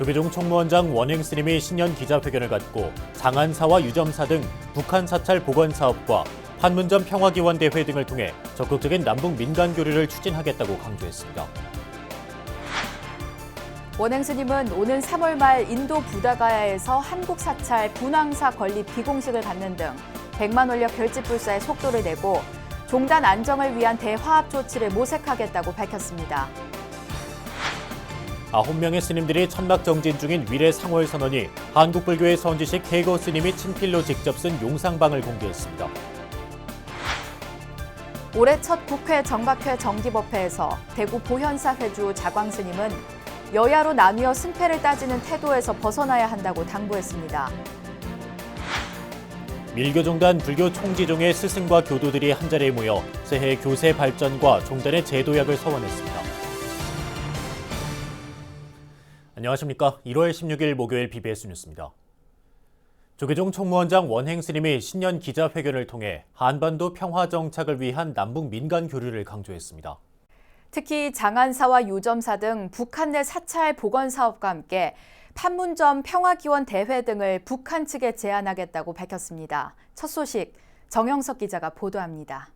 조계종 총무원장 원행 스님이 신년 기자회견을 갖고 장안사와 유점사 등 북한 사찰 복원 사업과 판문점 평화기원 대회 등을 통해 적극적인 남북 민간 교류를 추진하겠다고 강조했습니다. 원행 스님은 오는 3월 말 인도 부다가야에서 한국 사찰 분황사 건립 기공식을 갖는 등 100만 원력 결집불사에 속도를 내고 종단 안정을 위한 대화합 조치를 모색하겠다고 밝혔습니다. 9명의 스님들이 천막 정진 중인 위례 상월 선원이 한국불교의 선지식 해거 스님이 친필로 직접 쓴 용상방을 공개했습니다. 올해 첫 국회 정각회 정기법회에서 대구 보현사 회주 자광 스님은 여야로 나뉘어 승패를 따지는 태도에서 벗어나야 한다고 당부했습니다. 밀교종단 불교 총지종의 스승과 교도들이 한자리에 모여 새해 교세 발전과 종단의 제도약을 서원했습니다. 안녕하십니까. 1월 16일 목요일 BBS 뉴스입니다. 조계종 총무원장 원행 스님이 신년 기자회견을 통해 한반도 평화 정착을 위한 남북 민간 교류를 강조했습니다. 특히 장안사와 유점사 등 북한 내 사찰 복원 사업과 함께 판문점 평화기원 대회 등을 북한 측에 제안하겠다고 밝혔습니다. 첫 소식 정영석 기자가 보도합니다.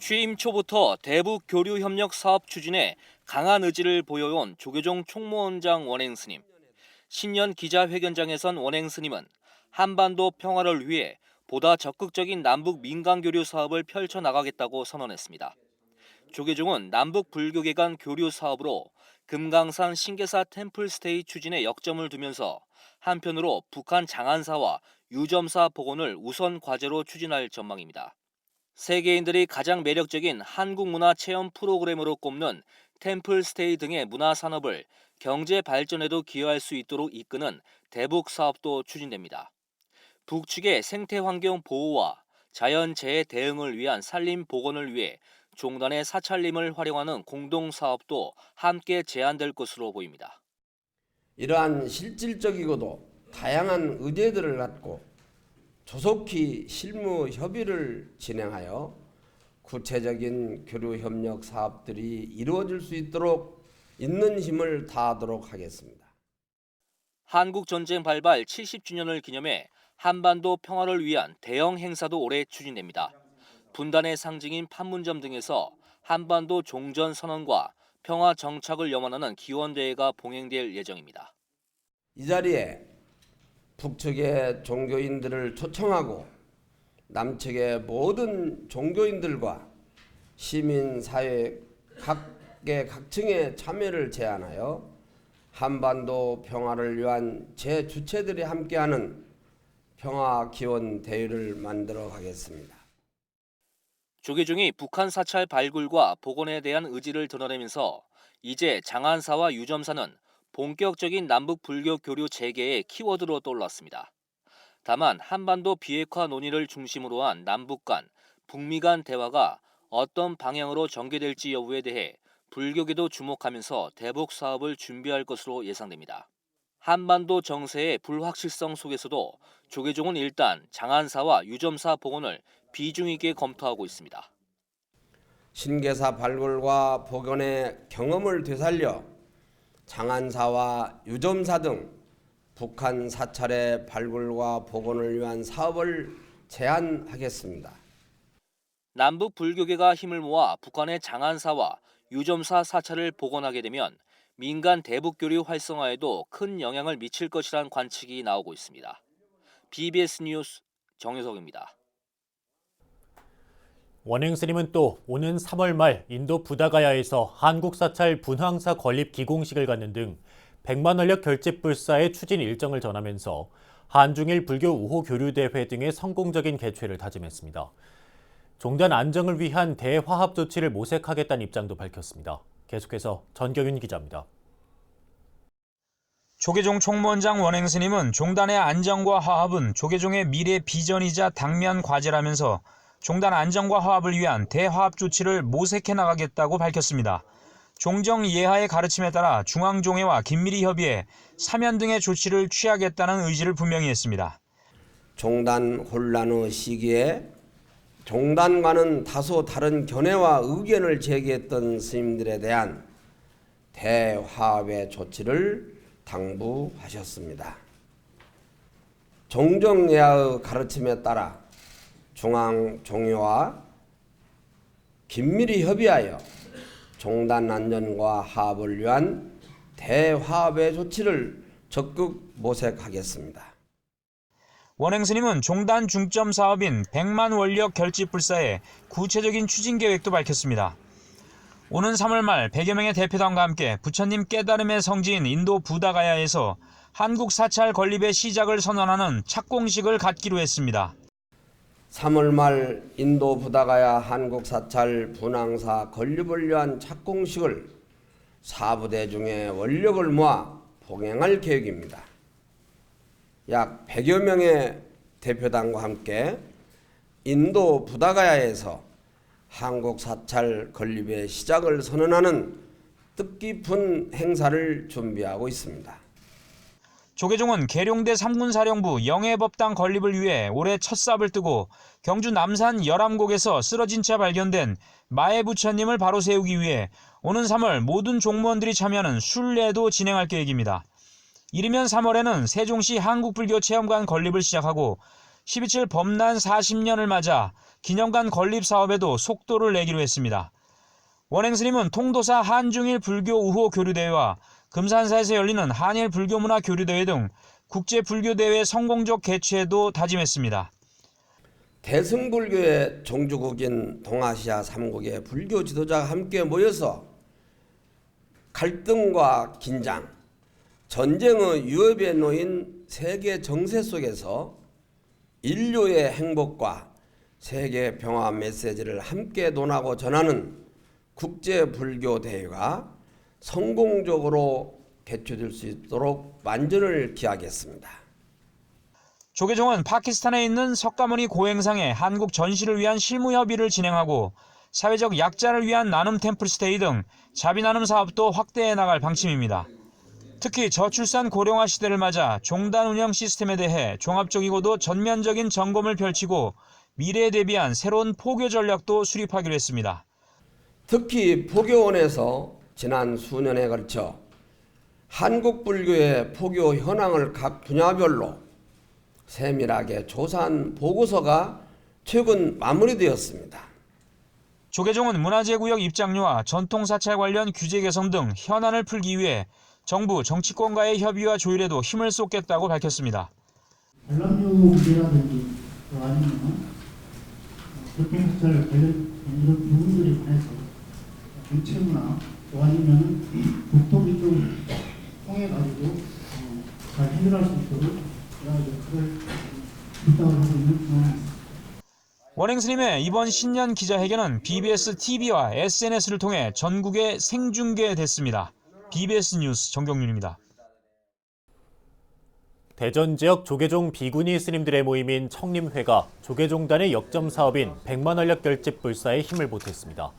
취임 초부터 대북 교류 협력 사업 추진에 강한 의지를 보여온 조계종 총무원장 원행 스님. 신년 기자회견장에선 원행 스님은 한반도 평화를 위해 보다 적극적인 남북 민간 교류 사업을 펼쳐나가겠다고 선언했습니다. 조계종은 남북 불교계 간 교류 사업으로 금강산 신계사 템플스테이 추진에 역점을 두면서 한편으로 북한 장안사와 유점사 복원을 우선 과제로 추진할 전망입니다. 세계인들이 가장 매력적인 한국 문화 체험 프로그램으로 꼽는 템플스테이 등의 문화 산업을 경제 발전에도 기여할 수 있도록 이끄는 대북 사업도 추진됩니다. 북측의 생태 환경 보호와 자연재해 대응을 위한 산림 복원을 위해 종단의 사찰림을 활용하는 공동 사업도 함께 제안될 것으로 보입니다. 이러한 실질적이고도 다양한 의제들을 갖고 조속히 실무 협의를 진행하여 구체적인 교류 협력 사업들이 이루어질 수 있도록 있는 힘을 다하도록 하겠습니다. 한국 전쟁 발발 70주년을 기념해 한반도 평화를 위한 대형 행사도 올해 추진됩니다. 분단의 상징인 판문점 등에서 한반도 종전 선언과 평화 정착을 염원하는 기원대회가 봉행될 예정입니다. 이 자리에 북측의 종교인들을 초청하고 남측의 모든 종교인들과 시민사회 각계각층의 참여를 제안하여 한반도 평화를 위한 제주체들이 함께하는 평화기원대회를 만들어 가겠습니다. 조계종이 북한 사찰 발굴과 복원에 대한 의지를 드러내면서 이제 장안사와 유점사는 본격적인 남북 불교 교류 재개의 키워드로 떠올랐습니다. 다만 한반도 비핵화 논의를 중심으로 한 남북 간, 북미 간 대화가 어떤 방향으로 전개될지 여부에 대해 불교계도 주목하면서 대북 사업을 준비할 것으로 예상됩니다. 한반도 정세의 불확실성 속에서도 조계종은 일단 장안사와 유점사 복원을 비중 있게 검토하고 있습니다. 신계사 발굴과 복원의 경험을 되살려 장안사와 유점사 등 북한 사찰의 발굴과 복원을 위한 사업을 제안하겠습니다. 남북 불교계가 힘을 모아 북한의 장안사와 유점사 사찰을 복원하게 되면 민간 대북 교류 활성화에도 큰 영향을 미칠 것이란 관측이 나오고 있습니다. BBS 뉴스 정효석입니다. 원행 스님은 또 오는 3월 말 인도 부다가야에서 한국 사찰 분황사 건립 기공식을 갖는 등 100만 원력 결집불사의 추진 일정을 전하면서 한중일 불교 우호 교류 대회 등의 성공적인 개최를 다짐했습니다. 종단 안정을 위한 대화합 조치를 모색하겠다는 입장도 밝혔습니다. 계속해서 전경윤 기자입니다. 조계종 총무원장 원행 스님은 종단의 안정과 화합은 조계종의 미래 비전이자 당면 과제라면서 종단 안정과 화합을 위한 대화합 조치를 모색해 나가겠다고 밝혔습니다. 종정 예하의 가르침에 따라 중앙종회와 긴밀히 협의해 사면 등의 조치를 취하겠다는 의지를 분명히 했습니다. 종단 혼란의 시기에 종단과는 다소 다른 견해와 의견을 제기했던 스님들에 대한 대화합의 조치를 당부하셨습니다. 종정예하의 가르침에 따라 중앙 종교와 긴밀히 협의하여 종단 안전과 화합을 위한 대화합의 조치를 적극 모색하겠습니다. 원행 스님은 종단 중점 사업인 100만 원력 결집 불사의 구체적인 추진 계획도 밝혔습니다. 오는 3월 말 100여 명의 대표단과 함께 부처님 깨달음의 성지인 인도 부다가야에서 한국 사찰 건립의 시작을 선언하는 착공식을 갖기로 했습니다. 3월 말 인도 부다가야 한국 사찰 분황사 건립을 위한 착공식을 사부대 중에 원력을 모아 봉행할 계획입니다. 약 100여 명의 대표단과 함께 인도 부다가야에서 한국 사찰 건립의 시작을 선언하는 뜻깊은 행사를 준비하고 있습니다. 조계종은 계룡대 3군사령부 영해법당 건립을 위해 올해 첫 삽을 뜨고 경주 남산 열암곡에서 쓰러진 채 발견된 마해 부처님을 바로 세우기 위해 오는 3월 모든 종무원들이 참여하는 순례도 진행할 계획입니다. 이르면 3월에는 세종시 한국불교체험관 건립을 시작하고 12.7 법난 40년을 맞아 기념관 건립 사업에도 속도를 내기로 했습니다. 원행 스님은 통도사 한중일 불교 우호 교류대회와 금산사에서 열리는 한일 불교문화 교류대회 등 국제불교대회 성공적 개최도 다짐했습니다. 대승불교의 종주국인 동아시아 3국의 불교 지도자가 함께 모여서 갈등과 긴장, 전쟁의 위협에 놓인 세계 정세 속에서 인류의 행복과 세계 평화 메시지를 함께 논하고 전하는 국제불교대회가 성공적으로 개최될 수 있도록 만전을 기하겠습니다. 조계종은 파키스탄에 있는 석가모니 고행상에 한국 전시를 위한 실무 협의를 진행하고 사회적 약자를 위한 나눔 템플스테이 등 자비 나눔 사업도 확대해 나갈 방침입니다. 특히 저출산 고령화 시대를 맞아 종단 운영 시스템에 대해 종합적이고도 전면적인 점검을 펼치고 미래에 대비한 새로운 포교 전략도 수립하기로 했습니다. 특히 포교원에서 지난 수년에 걸쳐 한국 불교의 포교 현황을 각 분야별로 세밀하게 조사한 보고서가 최근 마무리되었습니다. 조계종은 문화재구역 입장료와 전통사찰 관련 규제 개선 등 현안을 풀기 위해 정부, 정치권과의 협의와 조율에도 힘을 쏟겠다고 밝혔습니다. 관람료 문제라든지 또 아니면 교통사찰 관련 이런 부분들에 관해서 정책이나 또 아니면 국토부 좀 통해가지고 잘 해결할 수 있도록 그걸 부탁을 하고 있는 상황입니다. 원행 스님의 이번 신년 기자회견은 BBS TV와 SNS를 통해 전국에 생중계됐습니다. BBS 뉴스 정경윤입니다. 대전 지역 조계종 비구니 스님들의 모임인 청림회가 조계종단의 역점 사업인 100만 원력 결집 불사에 힘을 보탰습니다.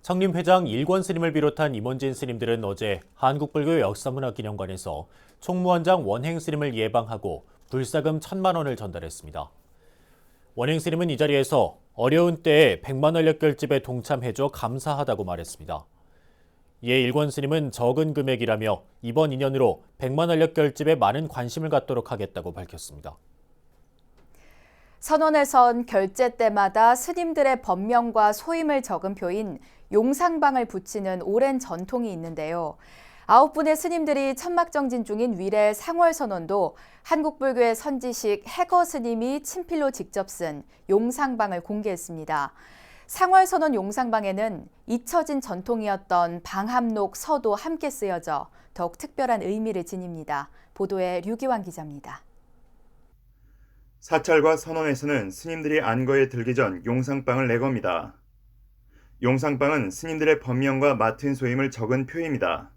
청림회장 일권 스님을 비롯한 임원진 스님들은 어제 한국불교 역사문화기념관에서 총무원장 원행 스님을 예방하고 불사금 1,000만 원을 전달했습니다. 원행 스님은 이 자리에서 어려운 때에 100만 원력 결집에 동참해줘 감사하다고 말했습니다. 이에 일권 스님은 적은 금액이라며 이번 인연으로 100만 원력 결집에 많은 관심을 갖도록 하겠다고 밝혔습니다. 선원에선 결제 때마다 스님들의 법명과 소임을 적은 표인 용상방을 붙이는 오랜 전통이 있는데요. 9분의 스님들이 천막정진 중인 위례 상월선원도 한국불교의 선지식 해거 스님이 친필로 직접 쓴 용상방을 공개했습니다. 상월선원 용상방에는 잊혀진 전통이었던 방합록 서도 함께 쓰여져 더욱 특별한 의미를 지닙니다. 보도에 류기환 기자입니다. 사찰과 선원에서는 스님들이 안거에 들기 전 용상방을 내겁니다. 용상방은 스님들의 법명과 맡은 소임을 적은 표입니다.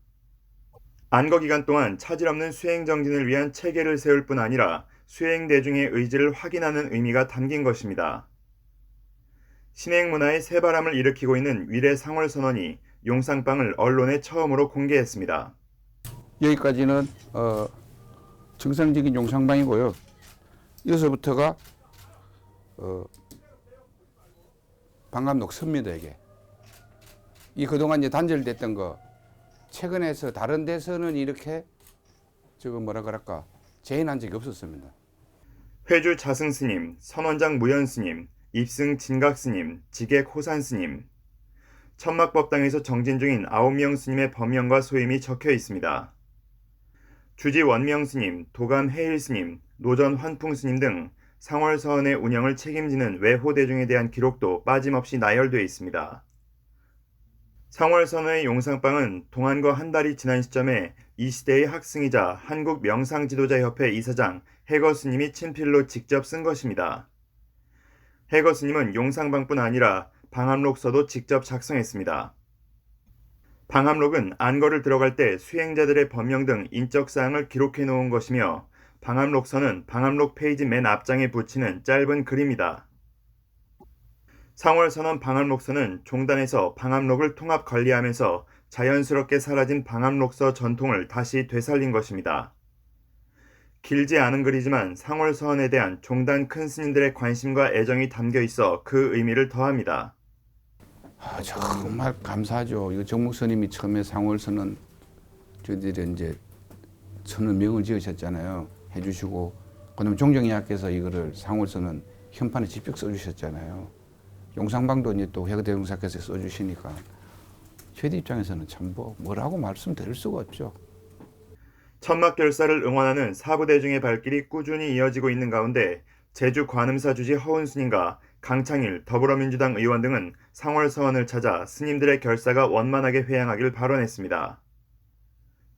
안거 기간 동안 차질 없는 수행 정진을 위한 체계를 세울 뿐 아니라 수행 대중의 의지를 확인하는 의미가 담긴 것입니다. 신행 문화의 새바람을 일으키고 있는 위례 상월선원이 용상방을 언론에 처음으로 공개했습니다. 여기까지는 정상적인 용상방이고요. 여기서부터가 방감록 섭니다. 이게 이 그동안 이제 단절됐던 거 최근에서 다른 데서는 이렇게 뭐라 그럴까 제인한 적이 없었습니다. 회주 자승 스님, 선원장 무연 스님, 입승 진각 스님, 지객 호산 스님. 천막법당에서 정진 중인 9명 스님의 법명과 소임이 적혀 있습니다. 주지 원명 스님, 도감 해일 스님, 노전 환풍 스님 등 상월서원의 운영을 책임지는 외호대중에 대한 기록도 빠짐없이 나열되어 있습니다. 상월선원의 용상방은 동안거 한 달이 지난 시점에 이 시대의 학승이자 한국명상지도자협회 이사장 해거 스님이 친필로 직접 쓴 것입니다. 해거 스님은 용상방뿐 아니라 방암록서도 직접 작성했습니다. 방암록은 안거를 들어갈 때 수행자들의 법명 등 인적사항을 기록해 놓은 것이며 방암록서는 방암록 페이지 맨 앞장에 붙이는 짧은 글입니다. 상월선원 방암록서는 종단에서 방암록을 통합 관리하면서 자연스럽게 사라진 방암록서 전통을 다시 되살린 것입니다. 길지 않은 글이지만 상월서원에 대한 종단 큰 스님들의 관심과 애정이 담겨 있어 그 의미를 더합니다. 정말 감사하죠. 이거 정목 스님이 처음에 상월선원 저희들이 이제 선언명을 지으셨잖아요. 해주시고 그다음에 종정이학께서 이거를 상월선원 현판에 직접 써주셨잖아요. 용상방도 이제 또 회거대종사께서 써주시니까 저희 입장에서는 참 뭐라고 말씀드릴 수가 없죠. 천막결사를 응원하는 사부대중의 발길이 꾸준히 이어지고 있는 가운데 제주 관음사 주지 허운 스님과 강창일 더불어민주당 의원 등은 상월서원을 찾아 스님들의 결사가 원만하게 회양하길 발언했습니다.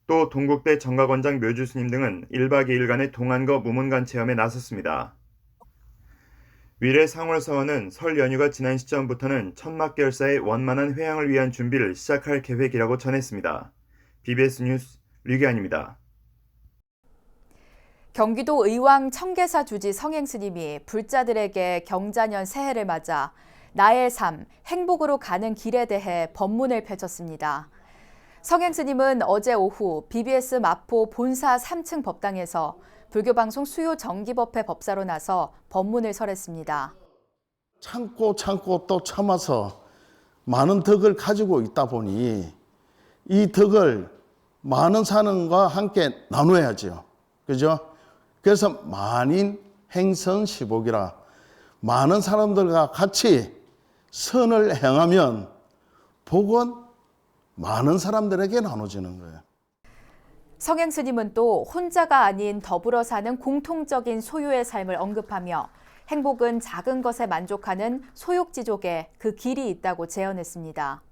또 동국대 정각원장 묘주 스님 등은 1박 2일간의 동안거 무문관 체험에 나섰습니다. 위례 상월서원은 설 연휴가 지난 시점부터는 천막결사의 원만한 회양을 위한 준비를 시작할 계획이라고 전했습니다. BBS 뉴스 류기환입니다. 경기도 의왕 청계사 주지 성행스님이 불자들에게 경자년 새해를 맞아 나의 삶, 행복으로 가는 길에 대해 법문을 펼쳤습니다. 성행스님은 어제 오후 BBS 마포 본사 3층 법당에서 불교방송 수요 정기법회 법사로 나서 법문을 설했습니다. 참고 또 참아서 많은 덕을 가지고 있다 보니 이 덕을 많은 사람과 함께 나눠야죠. 그죠? 그래서 만인 행선시복이라 많은 사람들과 같이 선을 행하면 복은 많은 사람들에게 나눠지는 거예요. 성행스님은 또 혼자가 아닌 더불어 사는 공통적인 소유의 삶을 언급하며 행복은 작은 것에 만족하는 소욕지족에 그 길이 있다고 제언했습니다.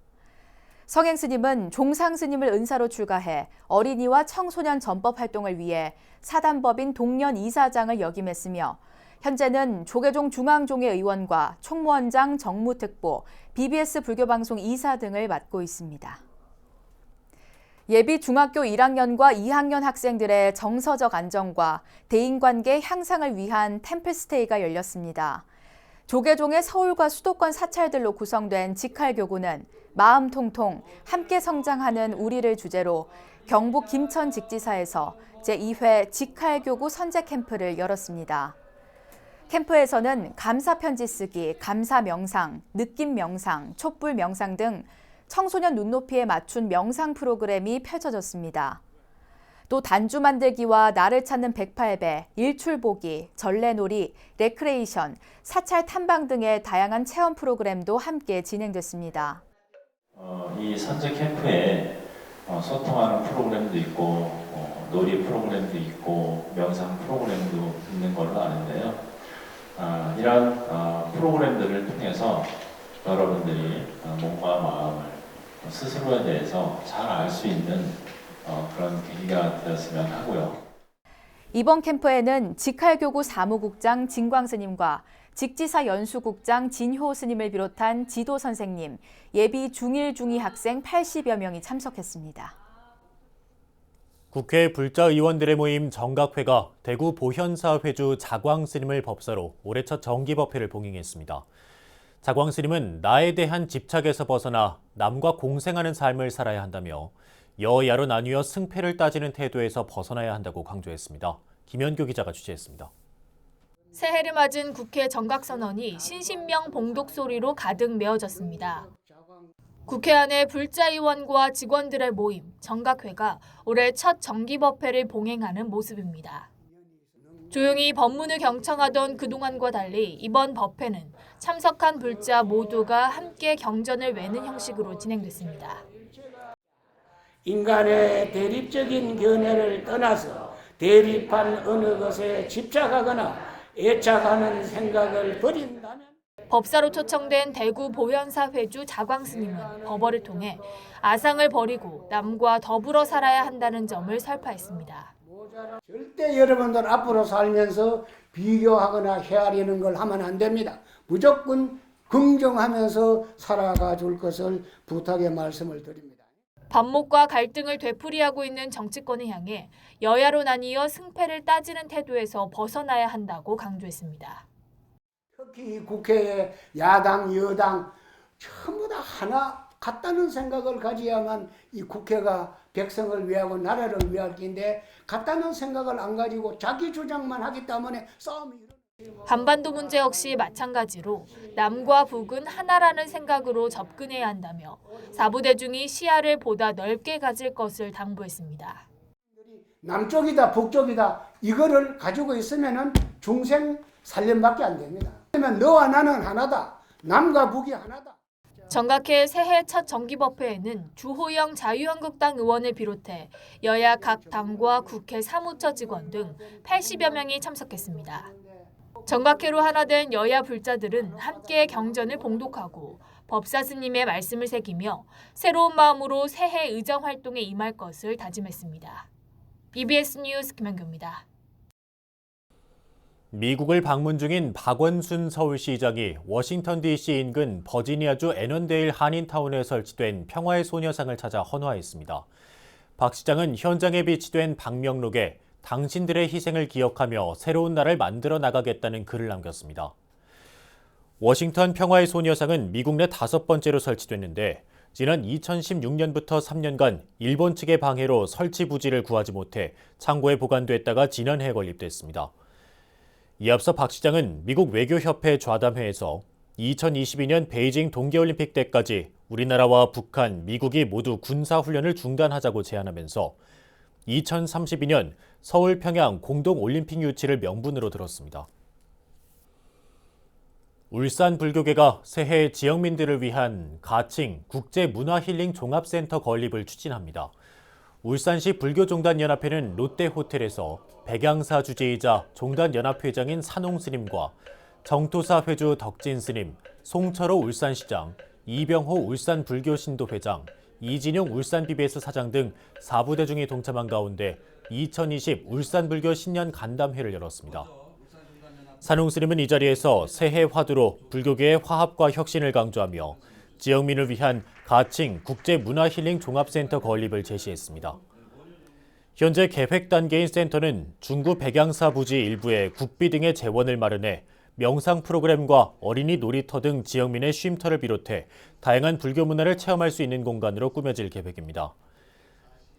성행스님은 종상스님을 은사로 출가해 어린이와 청소년 전법 활동을 위해 사단법인 동년 이사장을 역임했으며 현재는 조계종 중앙종회 의원과 총무원장 정무특보, BBS 불교방송 이사 등을 맡고 있습니다. 예비 중학교 1학년과 2학년 학생들의 정서적 안정과 대인관계 향상을 위한 템플스테이가 열렸습니다. 조계종의 서울과 수도권 사찰들로 구성된 직할교구는 마음 통통 함께 성장하는 우리를 주제로 경북 김천직지사에서 제2회 직할교구 선제 캠프를 열었습니다. 캠프에서는 감사 편지 쓰기, 감사 명상, 느낌 명상, 촛불 명상 등 청소년 눈높이에 맞춘 명상 프로그램이 펼쳐졌습니다. 또 단주 만들기와 나를 찾는 108배, 일출보기, 전래놀이, 레크레이션, 사찰 탐방 등의 다양한 체험 프로그램도 함께 진행됐습니다. 이 선제 캠프에 소통하는 프로그램도 있고 놀이 프로그램도 있고 명상 프로그램도 있는 걸로 아는데요. 이런 프로그램들을 통해서 여러분들이 몸과 마음을 스스로에 대해서 잘 알 수 있는 그런 계기가 되었으면 하고요. 이번 캠프에는 직할교구 사무국장 진광 스님과 직지사 연수국장 진효 스님을 비롯한 지도 선생님, 예비 중1, 중2 학생 80여 명이 참석했습니다. 국회 불자의원들의 모임 정각회가 대구 보현사 회주 자광 스님을 법사로 올해 첫 정기법회를 봉행했습니다. 자광 스님은 나에 대한 집착에서 벗어나 남과 공생하는 삶을 살아야 한다며 여야로 나뉘어 승패를 따지는 태도에서 벗어나야 한다고 강조했습니다. 김현교 기자가 취재했습니다. 새해를 맞은 국회 정각선언이 신신명 봉독 소리로 가득 메워졌습니다. 국회 안에 불자의원과 직원들의 모임, 정각회가 올해 첫 정기법회를 봉행하는 모습입니다. 조용히 법문을 경청하던 그동안과 달리 이번 법회는 참석한 불자 모두가 함께 경전을 외는 형식으로 진행됐습니다. 인간의 대립적인 견해를 떠나서 대립한 어느 것에 집착하거나 애착하는 생각을 버린다면 법사로 초청된 대구 보현사 회주 자광 스님은 법어를 통해 아상을 버리고 남과 더불어 살아야 한다는 점을 설파했습니다. 절대 여러분들 앞으로 살면서 비교하거나 헤아리는 걸 하면 안 됩니다. 무조건 긍정하면서 살아가 줄 것을 부탁의 말씀을 드립니다. 반목과 갈등을 되풀이하고 있는 정치권을 향해 여야로 나뉘어 승패를 따지는 태도에서 벗어나야 한다고 강조했습니다. 특히 국회에 야당, 여당 전부 다 하나 같다는 생각을 가져야만 이 국회가 백성을 위하고 나라를 위할 텐데 같다는 생각을 안 가지고 자기 주장만 하기 때문에 싸움이 일어나요. 한반도 문제 역시 마찬가지로 남과 북은 하나라는 생각으로 접근해야 한다며 사부대중이 시야를 보다 넓게 가질 것을 당부했습니다. 남쪽이다 북쪽이다 이거를 가지고 있으면은 중생 살림밖에 안 됩니다. 그러면 너와 나는 하나다. 남과 북이 하나다. 정각회 새해 첫 정기법회에는 주호영 자유한국당 의원을 비롯해 여야 각 당과 국회 사무처 직원 등 80여 명이 참석했습니다. 정각회로 하나 된 여야 불자들은 함께 경전을 봉독하고 법사 스님의 말씀을 새기며 새로운 마음으로 새해 의정 활동에 임할 것을 다짐했습니다. EBS 뉴스 김현규입니다. 미국을 방문 중인 박원순 서울시장이 워싱턴 DC 인근 버지니아주 애넌데일 한인타운에 설치된 평화의 소녀상을 찾아 헌화했습니다. 박 시장은 현장에 비치된 방명록에 당신들의 희생을 기억하며 새로운 날을 만들어 나가겠다는 글을 남겼습니다. 워싱턴 평화의 소녀상은 미국 내 5번째로 설치됐는데 지난 2016년부터 3년간 일본 측의 방해로 설치 부지를 구하지 못해 창고에 보관됐다가 지난해 건립됐습니다. 이 앞서 박 시장은 미국 외교협회 좌담회에서 2022년 베이징 동계올림픽 때까지 우리나라와 북한, 미국이 모두 군사훈련을 중단하자고 제안하면서 2032년 서울 평양 공동올림픽 유치를 명분으로 들었습니다. 울산 불교계가 새해 지역민들을 위한 가칭 국제문화힐링 종합센터 건립을 추진합니다. 울산시 불교종단연합회는 롯데호텔에서 백양사 주재이자 종단연합회장인 산홍스님과 정토사 회주 덕진스님, 송철호 울산시장, 이병호 울산불교신도회장, 이진용 울산BBS 사장 등 4부대중이 동참한 가운데 2020 울산불교 신년 간담회를 열었습니다. 산홍스님은 이 자리에서 새해 화두로 불교계의 화합과 혁신을 강조하며 지역민을 위한 가칭 국제문화힐링 종합센터 건립을 제시했습니다. 현재 계획 단계인 센터는 중구 백양사 부지 일부에 국비 등의 재원을 마련해 명상 프로그램과 어린이 놀이터 등 지역민의 쉼터를 비롯해 다양한 불교 문화를 체험할 수 있는 공간으로 꾸며질 계획입니다.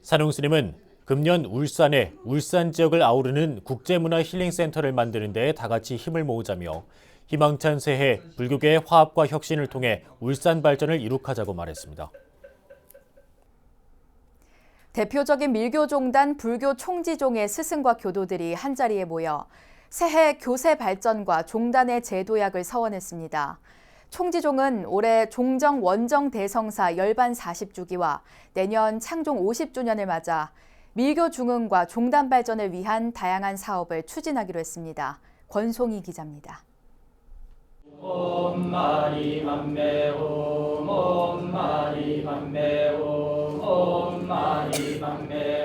산홍스님은 금년 울산에 울산 지역을 아우르는 국제문화 힐링센터를 만드는 데 다같이 힘을 모으자며 희망찬 새해 불교계의 화합과 혁신을 통해 울산 발전을 이룩하자고 말했습니다. 대표적인 밀교종단 불교 총지종의 스승과 교도들이 한자리에 모여 새해 교세 발전과 종단의 제도약을 서원했습니다. 총지종은 올해 종정 원정 대성사 열반 40주기와 내년 창종 50주년을 맞아 밀교 중흥과 종단 발전을 위한 다양한 사업을 추진하기로 했습니다. 권송희 기자입니다. 옴 마니 맘메 옴 마니 맘메 옴 마니 맘메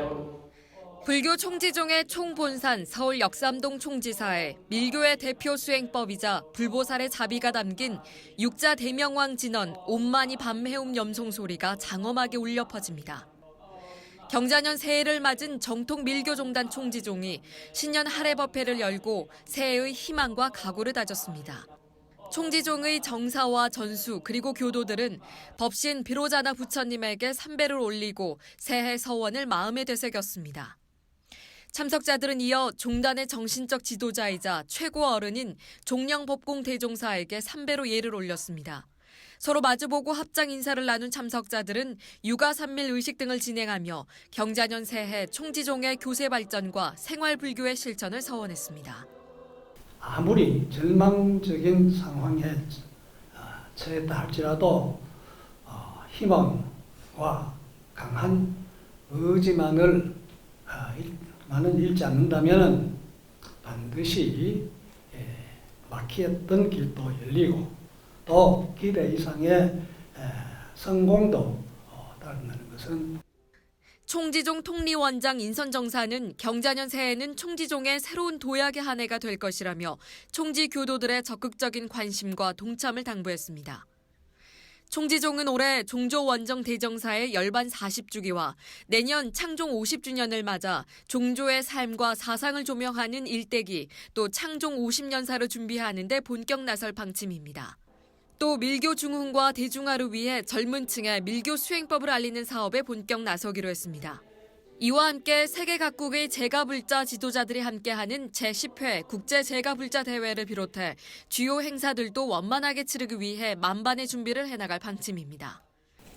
불교 총지종의 총본산 서울 역삼동 총지사에 밀교의 대표 수행법이자 불보살의 자비가 담긴 육자 대명왕 진언 옴마니 밤해옴 염송소리가 장엄하게 울려 퍼집니다. 경자년 새해를 맞은 정통 밀교종단 총지종이 신년 할애법회를 열고 새해의 희망과 각오를 다졌습니다. 총지종의 정사와 전수 그리고 교도들은 법신 비로자나 부처님에게 삼배를 올리고 새해 서원을 마음에 되새겼습니다. 참석자들은 이어 종단의 정신적 지도자이자 최고 어른인 종령법공 대종사에게 삼배로 예를 올렸습니다. 서로 마주보고 합장 인사를 나눈 참석자들은 육아 산밀 의식 등을 진행하며 경자년 새해 총지종의 교세 발전과 생활 불교의 실천을 서원했습니다. 아무리 절망적인 상황에 처했다 할지라도 희망과 강한 의지만을 잃지 않는다면 반드시 막혔던 길도 열리고 또 기대 이상의 성공도 따른다는 것은 총지종 통리원장 인선정사는 경자년 새해는 총지종의 새로운 도약의 한 해가 될 것이라며 총지 교도들의 적극적인 관심과 동참을 당부했습니다. 총지종은 올해 종조 원정 대정사의 열반 40주기와 내년 창종 50주년을 맞아 종조의 삶과 사상을 조명하는 일대기 또 창종 50년사를 준비하는 데 본격 나설 방침입니다. 또 밀교 중흥과 대중화를 위해 젊은 층에 밀교 수행법을 알리는 사업에 본격 나서기로 했습니다. 이와 함께 세계 각국의 제가불자 지도자들이 함께하는 제10회 국제제가불자 대회를 비롯해 주요 행사들도 원만하게 치르기 위해 만반의 준비를 해나갈 방침입니다.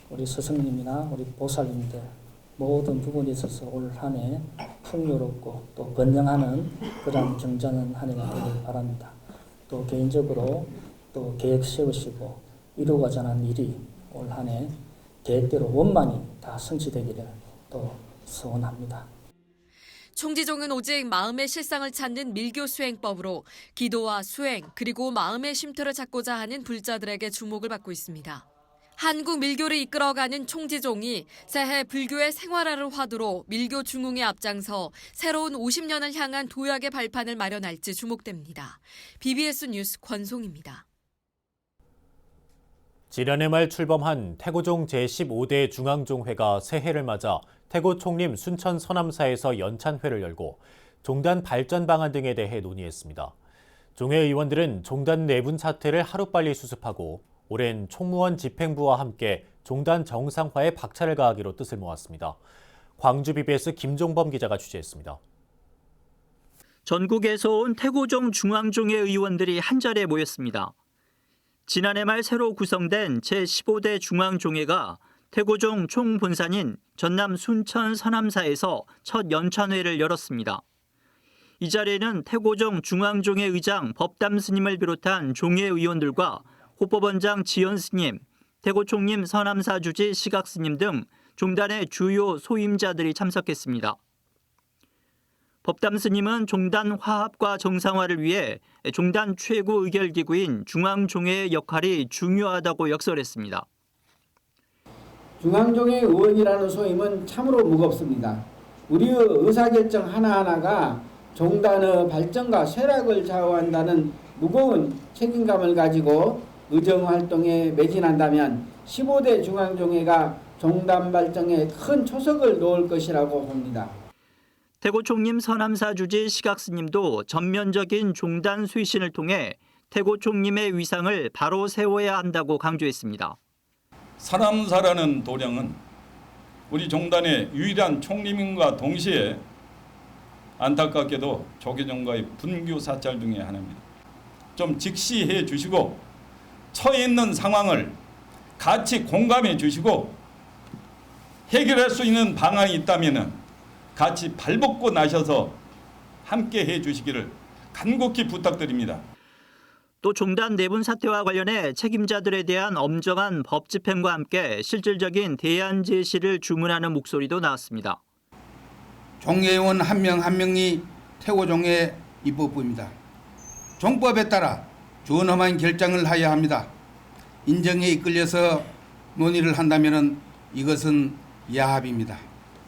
우리 스승님이나 우리 보살님들 모든 부분에 있어서 올 한 해 풍요롭고 또 번영하는 그런 정자는 한 해가 되길 바랍니다. 또 개인적으로 또 계획 세우시고 이루고자 하는 일이 올 한 해 계획대로 원만히 다 성취되기를 또 소원합니다. 총지종은 오직 마음의 실상을 찾는 밀교 수행법으로 기도와 수행 그리고 마음의 쉼터를 찾고자 하는 불자들에게 주목을 받고 있습니다. 한국 밀교를 이끌어가는 총지종이 새해 불교의 생활화를 화두로 밀교 중흥에 앞장서 새로운 50년을 향한 도약의 발판을 마련할지 주목됩니다. BBS 뉴스 권송입니다. 지난해 말 출범한 태고종 제15대 중앙종회가 새해를 맞아 태고 총림 순천 서남사에서 연찬회를 열고 종단 발전 방안 등에 대해 논의했습니다. 종회 의원들은 종단 내분 사태를 하루빨리 수습하고 오랜 총무원 집행부와 함께 종단 정상화에 박차를 가하기로 뜻을 모았습니다. 광주 BBS 김종범 기자가 취재했습니다. 전국에서 온 태고종 중앙종회 의원들이 한자리에 모였습니다. 지난해 말 새로 구성된 제15대 중앙종회가 태고종 총본산인 전남 순천 서남사에서 첫 연찬회를 열었습니다. 이 자리에는 태고종 중앙종회 의장 법담 스님을 비롯한 종회 의원들과 호법원장 지연 스님, 태고 총림 서남사 주지 시각 스님 등 종단의 주요 소임자들이 참석했습니다. 법담 스님은 종단 화합과 정상화를 위해 종단 최고 의결기구인 중앙종회의 역할이 중요하다고 역설했습니다. 중앙종회 의원이라는 소임은 참으로 무겁습니다. 우리의 의사결정 하나하나가 종단의 발전과 쇠락을 좌우한다는 무거운 책임감을 가지고 의정활동에 매진한다면 15대 중앙종회가 종단 발전에 큰 초석을 놓을 것이라고 봅니다. 태고 총림 서남사 주지 시각 스님도 전면적인 종단 쇄신을 통해 태고 총림의 위상을 바로 세워야 한다고 강조했습니다. 서남사라는 도량은 우리 종단의 유일한 총림임과 동시에 안타깝게도 조계종과의 분규 사찰 중에 하나입니다. 좀 직시해 주시고 처해 있는 상황을 같이 공감해 주시고 해결할 수 있는 방안이 있다면 같이 발벗고 나셔서 함께 해 주시기를 간곡히 부탁드립니다. 또 종단 내분 사태와 관련해 책임자들에 대한 엄정한 법 집행과 함께 실질적인 대안 제시를 주문하는 목소리도 나왔습니다. 종회의원 한 명 한 명이 태고종회 입법부입니다. 종법에 따라 준엄한 결정을 해야 합니다. 인정에 이끌려서 논의를 한다면 이것은 야합입니다.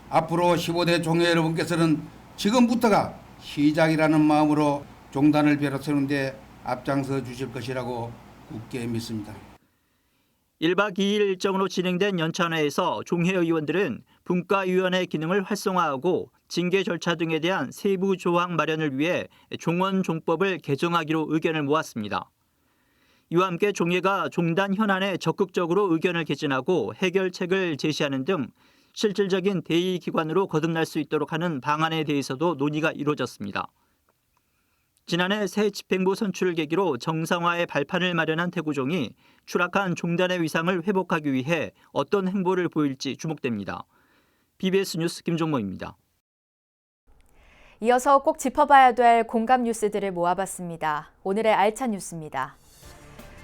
앞으로 15대 종회 여러분께서는 지금부터가 시작이라는 마음으로 종단을 벼락세우는데 앞장서 주실 것이라고 굳게 믿습니다. 1박 2일 일정으로 진행된 연찬회에서 종회 의원들은 분과위원회 기능을 활성화하고 징계 절차 등에 대한 세부 조항 마련을 위해 종원종법을 개정하기로 의견을 모았습니다. 이와 함께 종회가 종단 현안에 적극적으로 의견을 개진하고 해결책을 제시하는 등 실질적인 대의기관으로 거듭날 수 있도록 하는 방안에 대해서도 논의가 이루어졌습니다. 지난해 새 집행부 선출을 계기로 정상화의 발판을 마련한 태고종이 추락한 종단의 위상을 회복하기 위해 어떤 행보를 보일지 주목됩니다. BBS 뉴스 김종모입니다. 이어서 꼭 짚어봐야 될 공감 뉴스들을 모아봤습니다. 오늘의 알찬 뉴스입니다.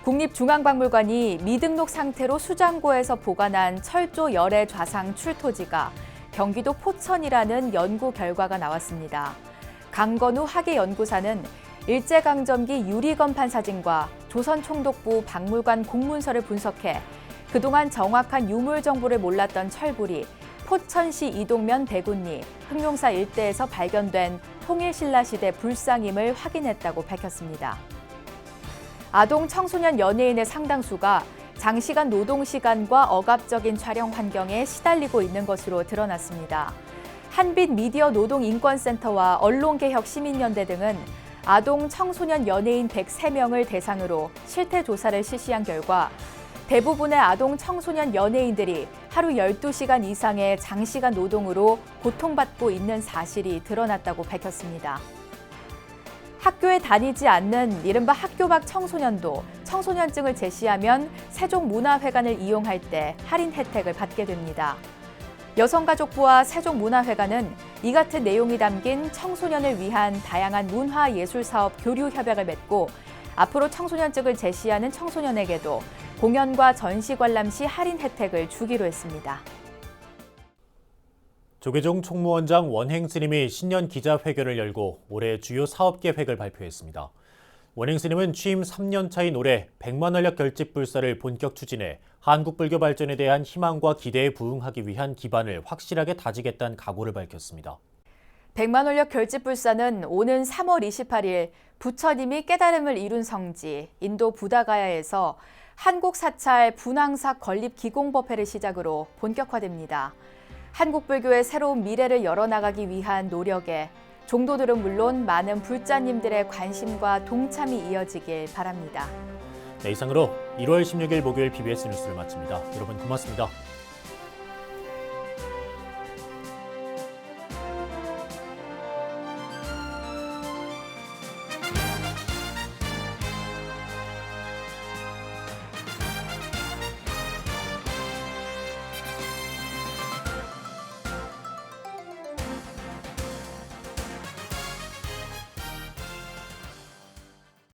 국립중앙박물관이 미등록 상태로 수장고에서 보관한 철조 열애 좌상 출토지가 경기도 포천이라는 연구 결과가 나왔습니다. 강건우 학예연구사는 일제강점기 유리건판 사진과 조선총독부 박물관 공문서를 분석해 그동안 정확한 유물 정보를 몰랐던 철불이 포천시 이동면 대군리, 흑룡사 일대에서 발견된 통일신라시대 불상임을 확인했다고 밝혔습니다. 아동 청소년 연예인의 상당수가 장시간 노동시간과 억압적인 촬영 환경에 시달리고 있는 것으로 드러났습니다. 한빛 미디어 노동인권센터와 언론개혁시민연대 등은 아동 청소년 연예인 103명을 대상으로 실태 조사를 실시한 결과 대부분의 아동 청소년 연예인들이 하루 12시간 이상의 장시간 노동으로 고통받고 있는 사실이 드러났다고 밝혔습니다. 학교에 다니지 않는 이른바 학교 밖 청소년도 청소년증을 제시하면 세종문화회관을 이용할 때 할인 혜택을 받게 됩니다. 여성가족부와 세종문화회관은 이 같은 내용이 담긴 청소년을 위한 다양한 문화예술사업 교류 협약을 맺고 앞으로 청소년증을 제시하는 청소년에게도 공연과 전시 관람 시 할인 혜택을 주기로 했습니다. 조계종 총무원장 원행 스님이 신년 기자회견을 열고 올해 주요 사업 계획을 발표했습니다. 원행 스님은 취임 3년 차인 올해 100만 원력 결집 불사를 본격 추진해 한국 불교 발전에 대한 희망과 기대에 부응하기 위한 기반을 확실하게 다지겠다는 각오를 밝혔습니다. 100만 원력 결집 불사는 오는 3월 28일 부처님이 깨달음을 이룬 성지 인도 부다가야에서 한국 사찰 분황사 건립 기공법회를 시작으로 본격화됩니다. 한국 불교의 새로운 미래를 열어나가기 위한 노력에 종도들은 물론 많은 불자님들의 관심과 동참이 이어지길 바랍니다. 네, 이상으로 1월 16일 목요일 BBS 뉴스를 마칩니다. 여러분 고맙습니다.